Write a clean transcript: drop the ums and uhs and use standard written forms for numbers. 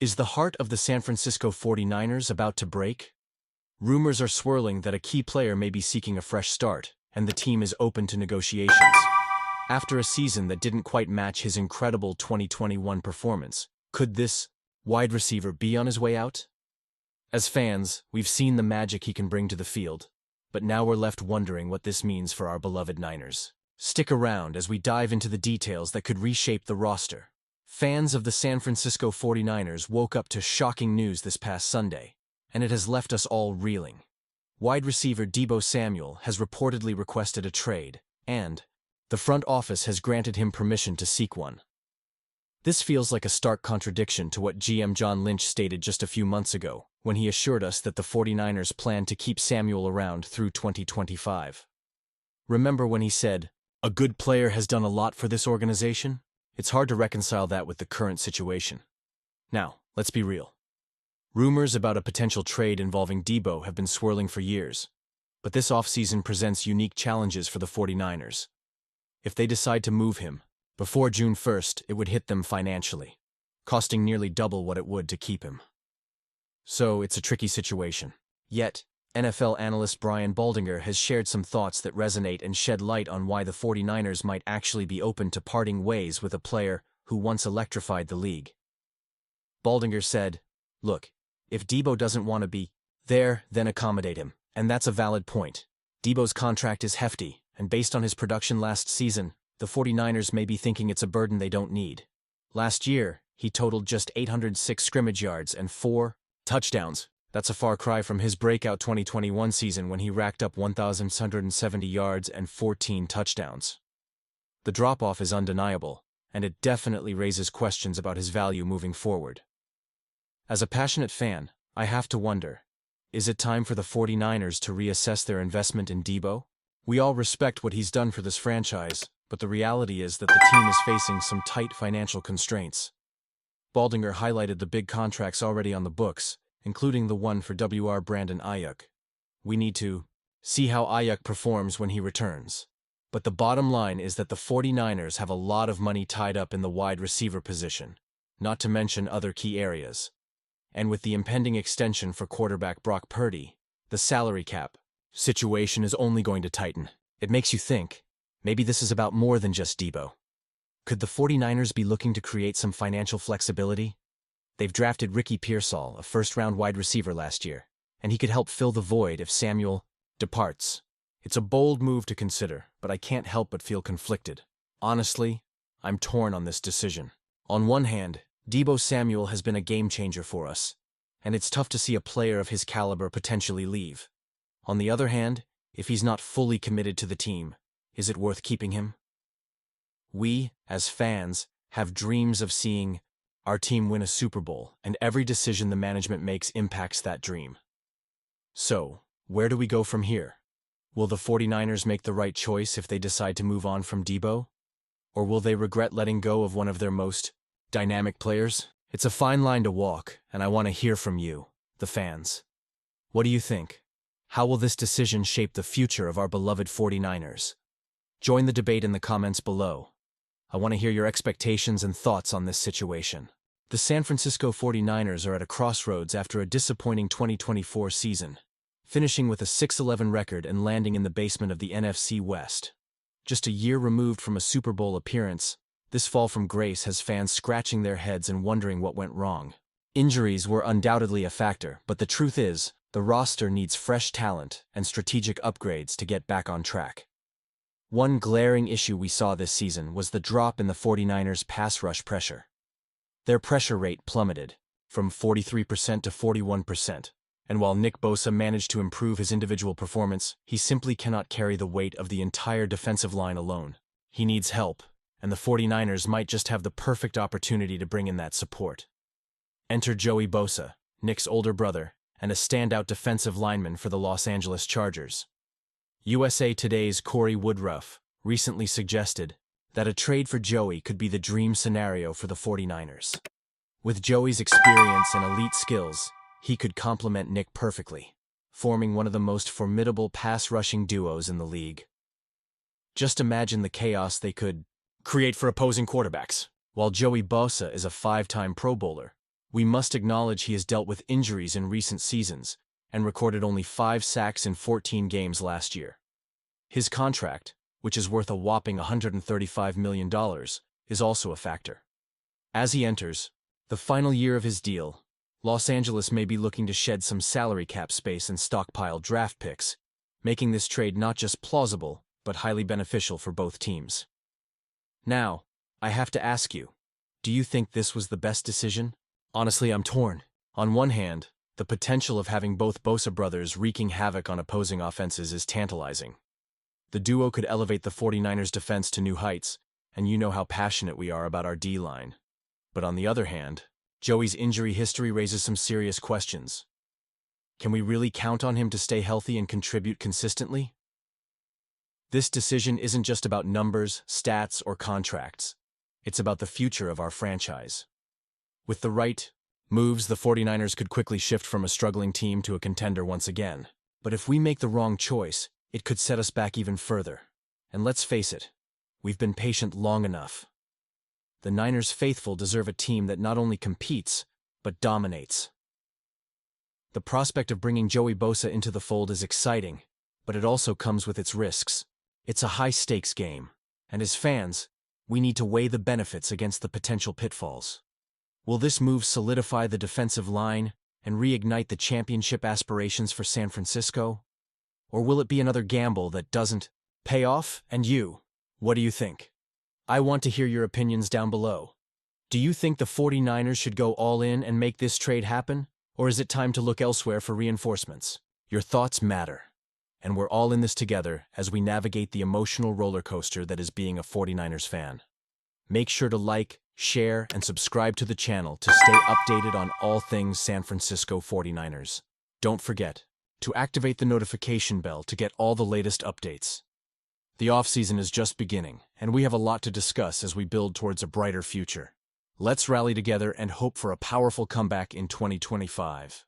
Is the heart of the San Francisco 49ers about to break? Rumors are swirling that a key player may be seeking a fresh start, and the team is open to negotiations. After a season that didn't quite match his incredible 2021 performance, could this wide receiver be on his way out? As fans, we've seen the magic he can bring to the field, but now we're left wondering what this means for our beloved Niners. Stick around as we dive into the details that could reshape the roster. Fans of the San Francisco 49ers woke up to shocking news this past Sunday, and it has left us all reeling. Wide receiver Debo Samuel has reportedly requested a trade, and the front office has granted him permission to seek one. This feels like a stark contradiction to what GM John Lynch stated just a few months ago, when he assured us that the 49ers plan to keep Samuel around through 2025. Remember when he said, "A good player has done a lot for this organization"? It's hard to reconcile that with the current situation. Now, let's be real. Rumors about a potential trade involving Debo have been swirling for years, but this offseason presents unique challenges for the 49ers. If they decide to move him, before June 1st, it would hit them financially, costing nearly double what it would to keep him. So, it's a tricky situation. Yet, NFL analyst Brian Baldinger has shared some thoughts that resonate and shed light on why the 49ers might actually be open to parting ways with a player who once electrified the league. Baldinger said, "Look, if Debo doesn't want to be there, then accommodate him, and that's a valid point. Debo's contract is hefty, and based on his production last season, the 49ers may be thinking it's a burden they don't need. Last year, he totaled just 806 scrimmage yards and 4 touchdowns. That's a far cry from his breakout 2021 season when he racked up 1,670 yards and 14 touchdowns. The drop-off is undeniable, and it definitely raises questions about his value moving forward. As a passionate fan, I have to wonder, is it time for the 49ers to reassess their investment in Debo? We all respect what he's done for this franchise, but the reality is that the team is facing some tight financial constraints. Baldinger highlighted the big contracts already on the books, including the one for WR Brandon Ayuk. We need to see how Ayuk performs when he returns. But the bottom line is that the 49ers have a lot of money tied up in the wide receiver position, not to mention other key areas. And with the impending extension for quarterback Brock Purdy, the salary cap situation is only going to tighten. It makes you think, maybe this is about more than just Debo. Could the 49ers be looking to create some financial flexibility? They've drafted Ricky Pearsall, a first-round wide receiver last year, and he could help fill the void if Samuel departs. It's a bold move to consider, but I can't help but feel conflicted. Honestly, I'm torn on this decision. On one hand, Debo Samuel has been a game-changer for us, and it's tough to see a player of his caliber potentially leave. On the other hand, if he's not fully committed to the team, is it worth keeping him? We, as fans, have dreams of seeing our team win a Super Bowl, and every decision the management makes impacts that dream. So, where do we go from here? Will the 49ers make the right choice if they decide to move on from Debo? Or will they regret letting go of one of their most dynamic players? It's a fine line to walk, and I want to hear from you, the fans. What do you think? How will this decision shape the future of our beloved 49ers? Join the debate in the comments below. I want to hear your expectations and thoughts on this situation. The San Francisco 49ers are at a crossroads after a disappointing 2024 season, finishing with a 6-11 record and landing in the basement of the NFC West. Just a year removed from a Super Bowl appearance, this fall from grace has fans scratching their heads and wondering what went wrong. Injuries were undoubtedly a factor, but the truth is, the roster needs fresh talent and strategic upgrades to get back on track. One glaring issue we saw this season was the drop in the 49ers' pass rush pressure. Their pressure rate plummeted, from 43% to 41%, and while Nick Bosa managed to improve his individual performance, he simply cannot carry the weight of the entire defensive line alone. He needs help, and the 49ers might just have the perfect opportunity to bring in that support. Enter Joey Bosa, Nick's older brother, and a standout defensive lineman for the Los Angeles Chargers. USA Today's Corey Woodruff recently suggested that a trade for Joey could be the dream scenario for the 49ers. With Joey's experience and elite skills, he could complement Nick perfectly, forming one of the most formidable pass-rushing duos in the league. Just imagine the chaos they could create for opposing quarterbacks. While Joey Bosa is a 5-time Pro Bowler, We must acknowledge he has dealt with injuries in recent seasons and recorded only 5 sacks in 14 games last year. His contract, which is worth a whopping $135 million, is also a factor. As he enters the final year of his deal, Los Angeles may be looking to shed some salary cap space and stockpile draft picks, making this trade not just plausible, but highly beneficial for both teams. Now, I have to ask you, do you think this was the best decision? Honestly, I'm torn. On one hand, the potential of having both Bosa brothers wreaking havoc on opposing offenses is tantalizing. The duo could elevate the 49ers' defense to new heights, and you know how passionate we are about our D-line. But on the other hand, Joey's injury history raises some serious questions. Can we really count on him to stay healthy and contribute consistently? This decision isn't just about numbers, stats, or contracts. It's about the future of our franchise. With the right moves, the 49ers could quickly shift from a struggling team to a contender once again. But if we make the wrong choice, it could set us back even further. And let's face it, we've been patient long enough. The Niners faithful deserve a team that not only competes, but dominates. The prospect of bringing Joey Bosa into the fold is exciting, but it also comes with its risks. It's a high-stakes game, and as fans, we need to weigh the benefits against the potential pitfalls. Will this move solidify the defensive line and reignite the championship aspirations for San Francisco? Or will it be another gamble that doesn't pay off? And you, what do you think? I want to hear your opinions down below. Do you think the 49ers should go all in and make this trade happen? Or is it time to look elsewhere for reinforcements? Your thoughts matter. And we're all in this together as we navigate the emotional roller coaster that is being a 49ers fan. Make sure to like, share, and subscribe to the channel to stay updated on all things San Francisco 49ers. Don't forget to activate the notification bell to get all the latest updates. The offseason is just beginning, and we have a lot to discuss as we build towards a brighter future. Let's rally together and hope for a powerful comeback in 2025.